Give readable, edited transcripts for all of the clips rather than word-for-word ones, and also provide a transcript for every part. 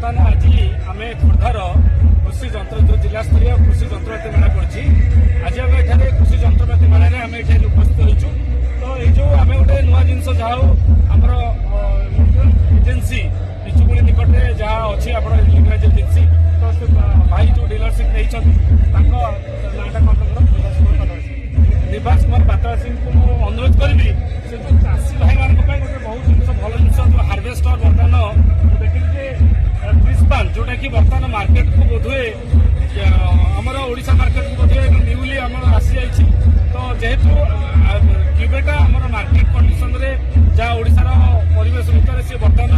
बर्तमान आज आम खोर्धार कृषि जंत्र जो जिला स्तरीय कृषि जंत्रपाति मेला पड़ी आज आम एठारे कृषि जंत्रपाति मेला आम ये उपस्थित होइछु। तो ये जो आम गोटे नुआ जिनस जहाँ आमर एजेन्सी पिचुकुड़ी निकट में जहाँ अच्छी आप लिंगराज एजेन्सी तो से भाई जो डिलरशिप नहीं नाटा निवास कुमार पातला सिंह को मुझे अनुरोध करी से जो चाषी भाई मान गोटे बहुत जिन भल जिन हार्वेस्टर बर्तमान देखिए प्रिंसिपाल जोटा कि बर्तमान मार्केट को बोधे आमर ओडिशा मार्केट को बोधे न्यूली आम आसी जाइए। तो जेहेतु क्यूबेटा आमर मार्केट कंडीशन रे जहाँ ओडिशार परिवेश भितर से बर्तमान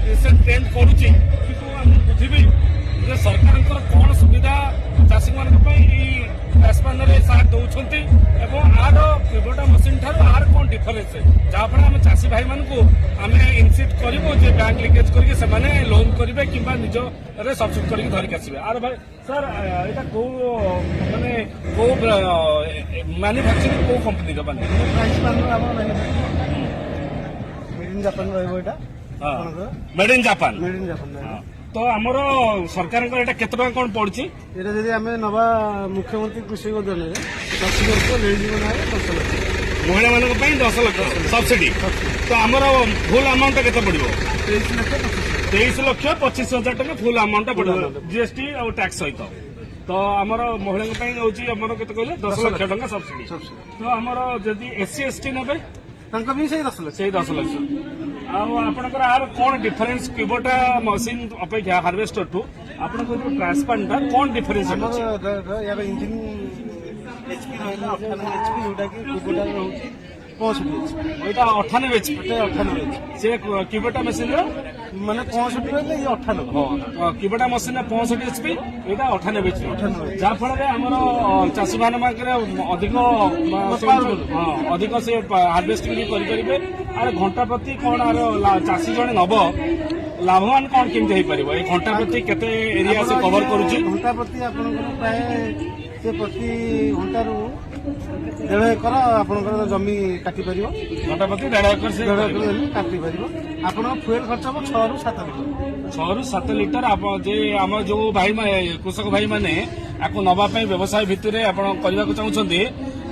रिसेंट ट्रेंड करुच्ची कि बुझी जे सरकार कौन सुविधा चाषी मान ट्रांसफार्मर साथ दौरान एवं आर क्यूबेटा मशीन ठार आर कौन डिफरेन्स जहाँफल आम चाषी भाई मान को आम इनसीट करूँ जे बैंक लिकेज करके लोन करेंगे कि निज सब्सिडी करके धरिक आसवे। आर भाई सर यहाँ कौ मानने कौ मैन्युफैक्चरिंग कौ कंपनी का मेड इन जापान तो आमर सरकार केते टका कौन पड़ी जदि आम नवा मुख्यमंत्री कृषि योजना 10 वर्ष मिलଯିव ना 10 लाख महिला मान 10 लाख सब्सिडी। तो आमर फुल अमाउंट केते पड़ो 23 लाख 25 हजार टका फुल अमाउंट पड़ो जीएसटी और टैक्स सहित। तो आमर महिला होमर के 10 लाख टका सब्सिडी। तो आमर जदि एससी एसटी ने से 10 लाख आपंकर आर कौन डिफरेन्स क्यूबोटा मशीन अपेक्षा हार्वेस्टर टू आप ट्रांसप्लांट कौन डिफरेन्स इंजिन एचपी रहा 98 एचपी जोटा कि क्यूबोटा रोचे 65 एचपी 98 एचपी 98 एचपी से क्यूबोटा मशीन माने 65 रहा ये 98 क्यूबोटा मशीन 65 एचपी यहाँ 98 एचपी जहाँ फल आमर चाषी मान अधिक से हार्वेस्टिंग करेंगे। आर घंटा प्रति कौन आर चाषी जड़े नब लाभवान कौन केमती हो घंटा प्रति केते एरिया से कवर करुच्ची घंटा प्रति आप प्राय प्रति घंटार 1.5 एकर आपंकर जमी काटी पार घंटा प्रति 1.5 एकर से काटी पार आप फुएल खर्च हम 6 ରୁ 7 लिटर 6 ରୁ 7 लिटर आम जो भाई कृषक भाई मैंने आपको नवाई व्यवसाय भितर करने को चाहते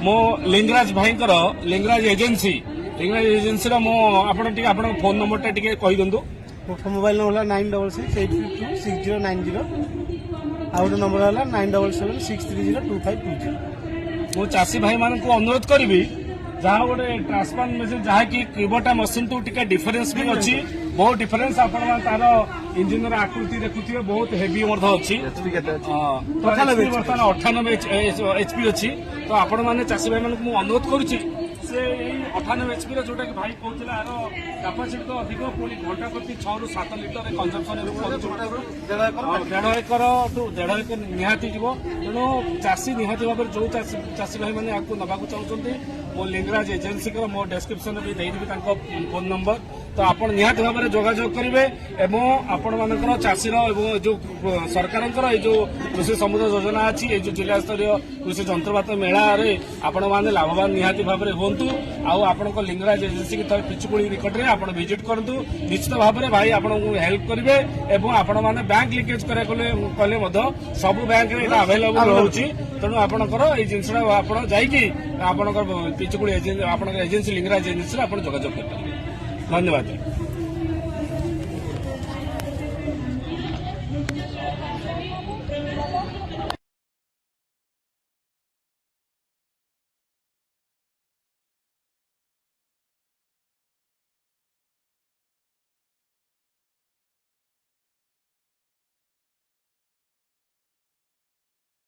मो लिंगराज भाई लिंगराज एजेन्सी आप फोन नंबर टे कही दिंतु। मोबाइल नंबर 9668526090 आ गोटे नंबर है 9776302520। मो चाषी भाई मान को अनुरोध करी जहाँ गोटे ट्रांसफार्मर मेसीन जहाँ कि क्यूबोटा मशीन टू टिके डिफरेन्स भी अच्छी बहुत डिफरेन्स तार इंजिन आकृति देखुए बहुत हेवी अच्छी बर्तमान 98 एचपी अच्छी। तो आपण मैंने चाषी भाई मान अनुरोध करुच्ची से 98 एचपी जोटा कि भाई कहते यार कैपेसिटी तो अधिक पुणी घंटा प्रति 6 ରୁ 7 लिटर कंजम्पन 1.5 एकर टू 1.5 एकर निहाती जीव। तेणु चाषी निहाती भाव जो चाषी भाई मैंने आपको नवाक चाहते मो लिंगराज एजेन्सी मो डेस्क्रिप्शन भी देदेवी फोन नंबर। तो आप निहाती भाव में जोगाजोग करेंगे एवं आपण मान चाषीर जो सरकार जो कृषि समुद्र योजना अच्छी ये जो जिला स्तरीय कृषि जंत्रपात मेला आपण मैंने लाभवान निहाती भाव में हूँ। आपण लिंगराज एजेन्सी की पिचुकुड़ी निकट में आप विजिट करूँ निश्चित भाव में भाई आपको हेल्प करेंगे एवं आपण मैंने बैंक लिकेज कले सब बैंक में अवेलेबल रोचे। तेणु आपंकर ये जिनसा आप पिचुकुड़ी एजेन्सी लिंगराज एजेन्सी आप जोगाजोग करेंगे। धन्यवाद।